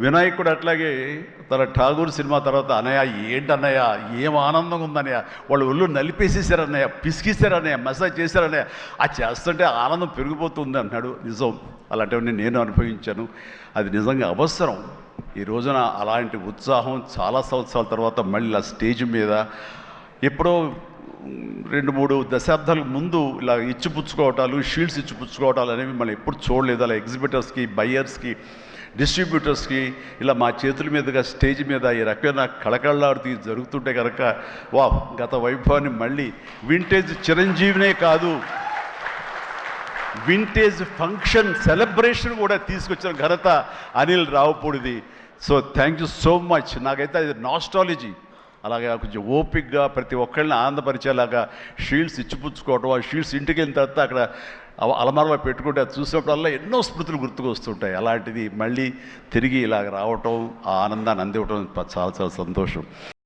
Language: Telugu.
వినాయకుడు అట్లాగే తన ఠాగూర్ సినిమా తర్వాత అన్నయ్య ఏంటన్నయ్య ఏం ఆనందంగా ఉందన్నయ్య, వాళ్ళు ఒళ్ళు నలిపేసేసారన్నయ్య, పిసికిస్తారన్నయ్య, మసాజ్ చేశారన్నయ్య, ఆ చేస్తుంటే ఆనందం పెరిగిపోతుంది అన్నాడు. నిజం, అలాంటివన్నీ నేను అనుభవించాను. అది నిజంగా అవసరం. ఈ రోజున అలాంటి ఉత్సాహం చాలా సంవత్సరాల తర్వాత మళ్ళీ ఆ స్టేజ్ మీద ఎప్పుడో 2-3 దశాబ్దాల ముందు ఇలా ఇచ్చిపుచ్చుకోవటాలు, షీల్డ్స్ ఇచ్చిపుచ్చుకోవటాలు అనేవి మనం ఎప్పుడు చూడలేదు. అలా ఎగ్జిబిటర్స్కి, బయ్యర్స్కి, డిస్ట్రిబ్యూటర్స్కి ఇలా మా చేతుల మీదుగా స్టేజ్ మీద ఈ రకమైన కళకళలాడుతూ జరుగుతుంటే కనుక వా గత వైభవాన్ని మళ్ళీ వింటేజ్ చిరంజీవినే కాదు, వింటేజ్ ఫంక్షన్ సెలబ్రేషన్ కూడా తీసుకొచ్చిన ఘనత అనిల్ రావుపూడిది. So thank you so much. నాకైతే అది నాస్టాలజీ. అలాగే కొంచెం ఓపిక్గా ప్రతి ఒక్కళ్ళని ఆనందపరిచేలాగా షీల్డ్స్ ఇచ్చిపుచ్చుకోవటం, ఆ షీల్డ్స్ ఇంటికి వెళ్ళిన తర్వాత అక్కడ అలమారలో పెట్టుకుంటే అది చూసినప్పుడల్లా ఎన్నో స్మృతులు గుర్తుకు వస్తుంటాయి. అలాంటిది మళ్ళీ తిరిగి ఇలాగ రావటం, ఆ ఆనందాన్ని అందివ్వటం చాలా చాలా సంతోషం.